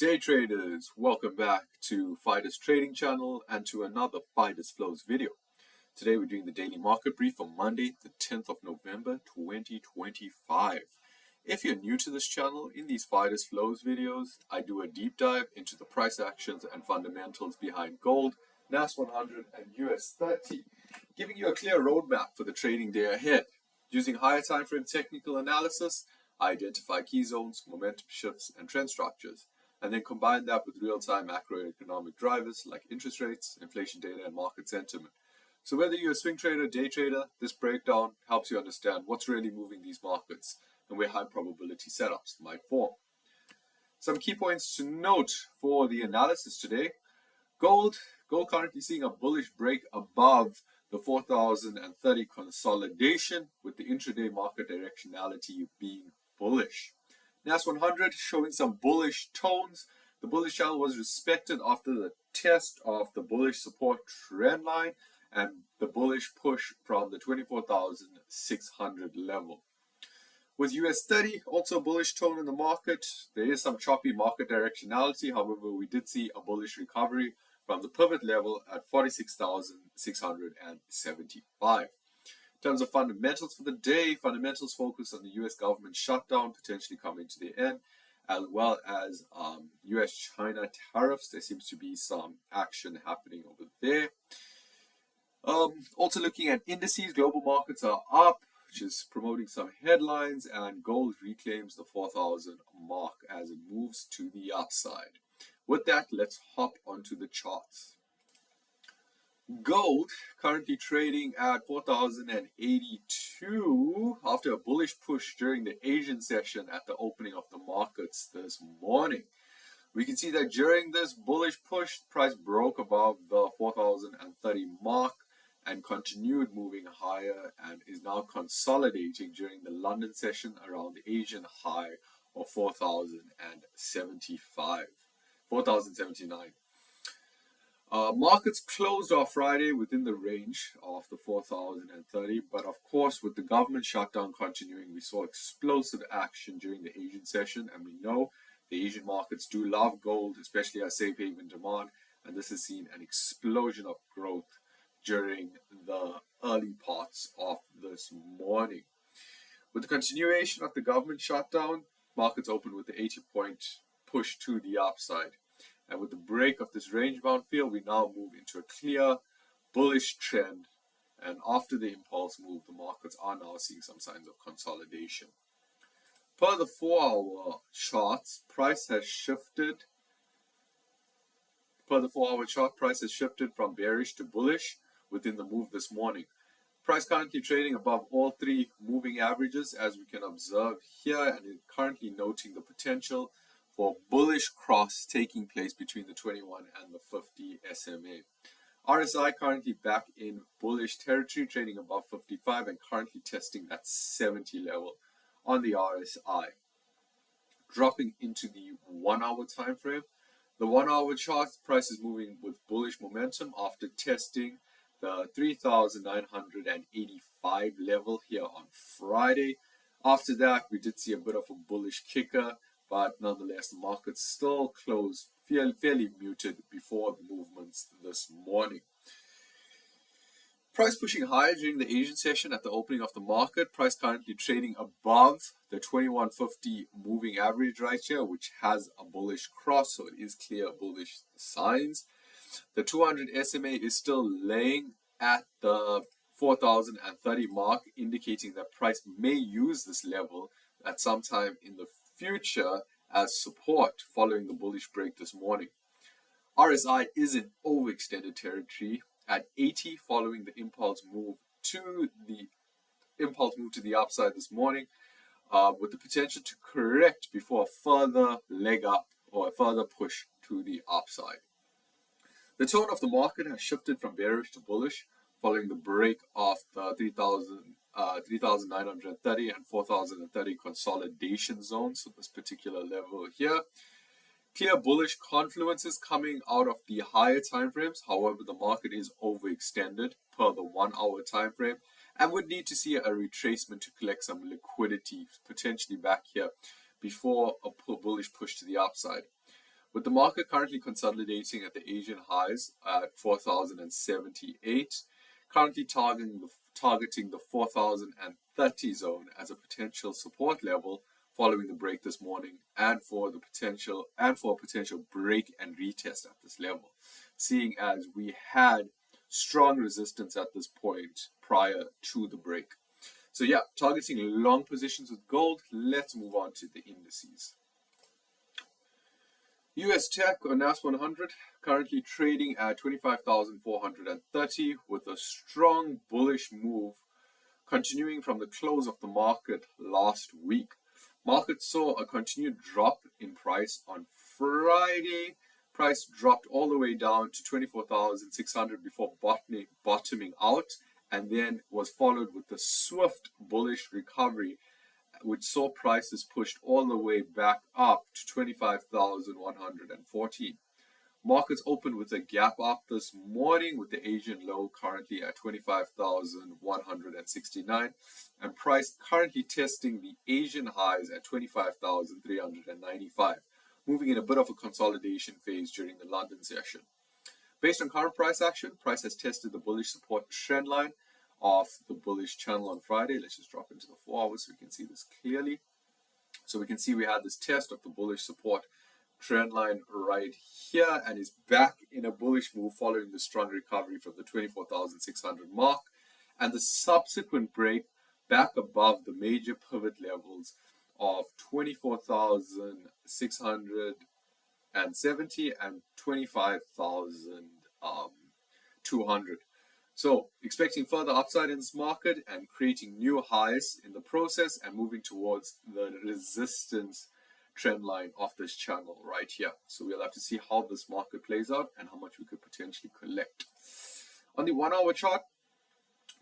Day traders, welcome back to Fides Trading Channel and to another Fides Flows video. Today we're doing the daily market brief for Monday, the 10th of November, 2025. If you're new to this channel, in these Fides Flows videos, I do a deep dive into the price actions and fundamentals behind gold, Nas100 and Us30, giving you a clear roadmap for the trading day ahead. Using higher time frame technical analysis, I identify key zones, momentum shifts, and trend structures, and then combine that with real-time macroeconomic drivers like interest rates, inflation data, and market sentiment. So whether you're a swing trader, day trader, this breakdown helps you understand what's really moving these markets and where high probability setups might form. Some key points to note for the analysis today. Gold currently seeing a bullish break above the 4,030 consolidation, with the intraday market directionality being bullish. Nas100 showing some bullish tones. The bullish channel was respected after the test of the bullish support trend line and the bullish push from the 24,600 level. With Us30, also bullish tone in the market. There is some choppy market directionality. However, we did see a bullish recovery from the pivot level at 46,675. In terms of fundamentals for the day, fundamentals focus on the US government shutdown potentially coming to the end, as well as US-China tariffs. There seems to be some action happening over there. Also looking at indices, global markets are up, which is promoting some headlines, and gold reclaims the 4,000 mark as it moves to the upside. With that, let's hop onto the charts. Gold currently trading at 4,082 after a bullish push during the Asian session at the opening of the markets this morning. We can see that during this bullish push, the price broke above the 4,030 mark and continued moving higher and is now consolidating during the London session around the Asian high of 4,079. Markets closed off Friday within the range of the 4,030, but of course with the government shutdown continuing, we saw explosive action during the Asian session, and we know the Asian markets do love gold, especially as safe haven demand, and this has seen an explosion of growth during the early parts of this morning. With the continuation of the government shutdown, markets opened with the 80-point push to the upside. And with the break of this range-bound field, we now move into a clear bullish trend. And after the impulse move, the markets are now seeing some signs of consolidation. Per the 4-hour charts, price has shifted. Per the 4-hour chart, price has shifted from bearish to bullish within the move this morning. Price currently trading above all three moving averages, as we can observe here, and is currently noting the potential for bullish cross taking place between the 21 and the 50 SMA. RSI currently back in bullish territory, trading above 55 and currently testing that 70 level on the RSI. Dropping into the 1-hour time frame, the 1-hour chart, price is moving with bullish momentum after testing the 3,985 level here on Friday. After that, we did see a bit of a bullish kicker, but nonetheless, the market still closed fairly muted before the movements this morning. Price pushing higher during the Asian session at the opening of the market. Price currently trading above the 2150 moving average right here, which has a bullish cross, so it is clear bullish signs. The 200 SMA is still laying at the 4,030 mark, indicating that price may use this level at some time in the future as support following the bullish break this morning. RSI is in overextended territory at 80 following the impulse move to the upside this morning, with the potential to correct before a further leg up or a further push to the upside. The tone of the market has shifted from bearish to bullish following the break of the 3,930 and 4,030 consolidation zones, so this particular level here. Clear bullish confluences coming out of the higher time frames. However, the market is overextended per the 1-hour time frame and would need to see a retracement to collect some liquidity, potentially back here, before a bullish push to the upside. With the market currently consolidating at the Asian highs at 4,078, currently targeting the 4,030 zone as a potential support level following the break this morning, and for a potential break and retest at this level, seeing as we had strong resistance at this point prior to the break. So yeah, targeting long positions with gold. Let's move on to the indices. US Tech or Nas100 currently trading at 25,430 with a strong bullish move continuing from the close of the market last week. Market saw a continued drop in price on Friday. Price dropped all the way down to 24,600 before bottoming out, and then was followed with the swift bullish recovery, which saw prices pushed all the way back up to 25,114. Markets opened with a gap up this morning, with the Asian low currently at 25,169, and price currently testing the Asian highs at 25,395, moving in a bit of a consolidation phase during the London session. Based on current price action, price has tested the bullish support trend line of the bullish channel on Friday. Let's just drop into the 4 hours so we can see this clearly. So we can see we had this test of the bullish support trend line right here, and is back in a bullish move following the strong recovery from the 24,600 mark and the subsequent break back above the major pivot levels of 24,670 and 25,200. So expecting further upside in this market and creating new highs in the process, and moving towards the resistance trend line of this channel right here. So we'll have to see how this market plays out and how much we could potentially collect. On the 1 hour chart,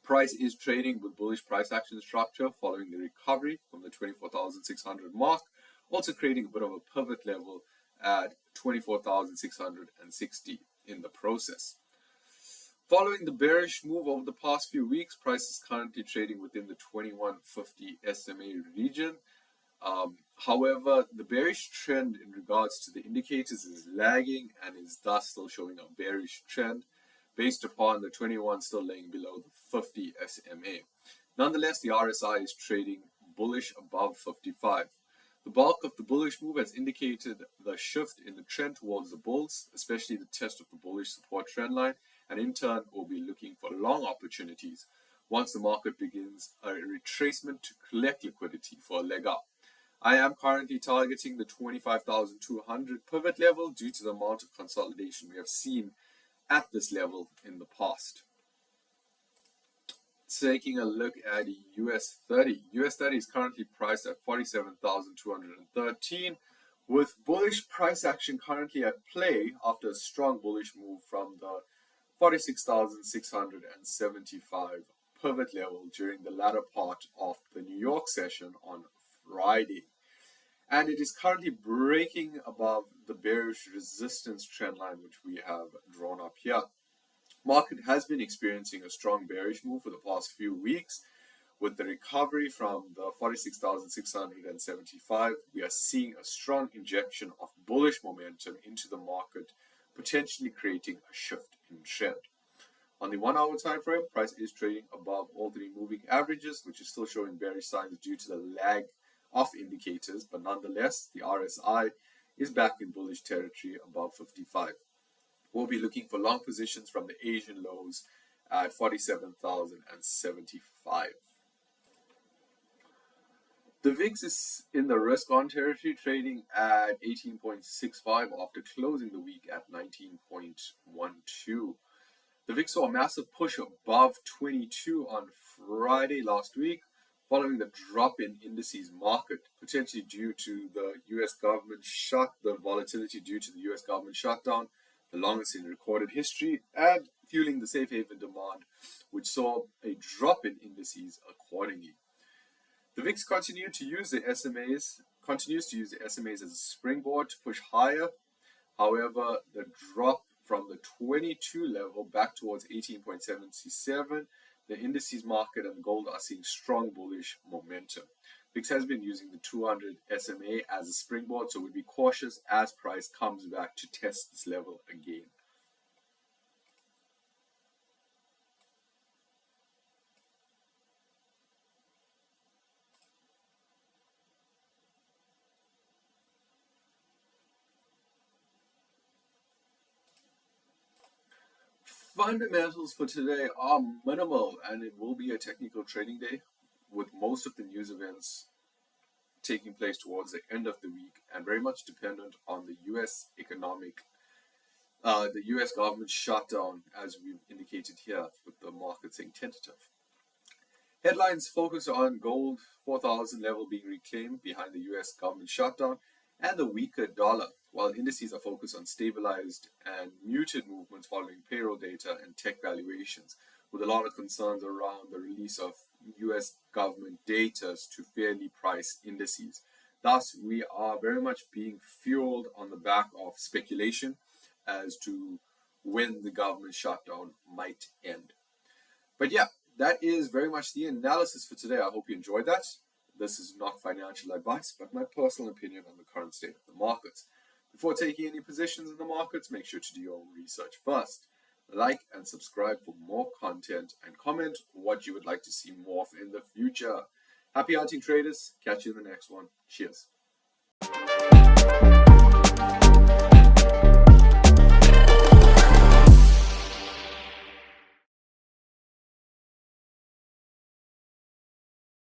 price is trading with bullish price action structure following the recovery from the 24,600 mark, also creating a bit of a pivot level at 24,660 in the process. Following the bearish move over the past few weeks, price is currently trading within the 2150 SMA region. However, the bearish trend in regards to the indicators is lagging and is thus still showing a bearish trend based upon the 21 still laying below the 50 SMA. Nonetheless, the RSI is trading bullish above 55. The bulk of the bullish move has indicated the shift in the trend towards the bulls, especially the test of the bullish support trend line, and in turn we'll be looking for long opportunities once the market begins a retracement to collect liquidity for a leg up. I am currently targeting the 25,200 pivot level due to the amount of consolidation we have seen at this level in the past. Taking a look at US30. US30 is currently priced at 47,213, with bullish price action currently at play after a strong bullish move from the 46,675 pivot level during the latter part of the New York session on Friday. And it is currently breaking above the bearish resistance trend line, which we have drawn up here. Market has been experiencing a strong bearish move for the past few weeks. With the recovery from the 46,675, we are seeing a strong injection of bullish momentum into the market, potentially creating a shift in trend. On the 1 hour time frame, price is trading above all three moving averages, which is still showing bearish signs due to the lag of indicators, but nonetheless, the RSI is back in bullish territory above 55. We'll be looking for long positions from the Asian lows at 47,075. The VIX is in the risk-on territory, trading at 18.65 after closing the week at 19.12. The VIX saw a massive push above 22 on Friday last week, following the drop in indices market, potentially due to the U.S. government the volatility due to the U.S. government shutdown, the longest in recorded history, and fueling the safe haven demand, which saw a drop in indices accordingly. The VIX continues to use the SMAs as a springboard to push higher. However, the drop from the 22 level back towards 18.77, the indices market and gold are seeing strong bullish momentum. VIX has been using the 200 SMA as a springboard, so we'll be cautious as price comes back to test this level again. Fundamentals for today are minimal, and it will be a technical trading day with most of the news events taking place towards the end of the week and very much dependent on the US the US government shutdown, as we've indicated here with the market saying tentative. Headlines focus on gold 4,000 level being reclaimed behind the US government shutdown and the weaker dollar, while indices are focused on stabilized and muted movements following payroll data and tech valuations, with a lot of concerns around the release of US government data to fairly price indices. Thus, we are very much being fueled on the back of speculation as to when the government shutdown might end. But yeah, that is very much the analysis for today. I hope you enjoyed that. This is not financial advice, but my personal opinion on the current state of the markets. Before taking any positions in the markets, make sure to do your own research first. Like and subscribe for more content and comment what you would like to see more of in the future. Happy hunting, traders. Catch you in the next one. Cheers.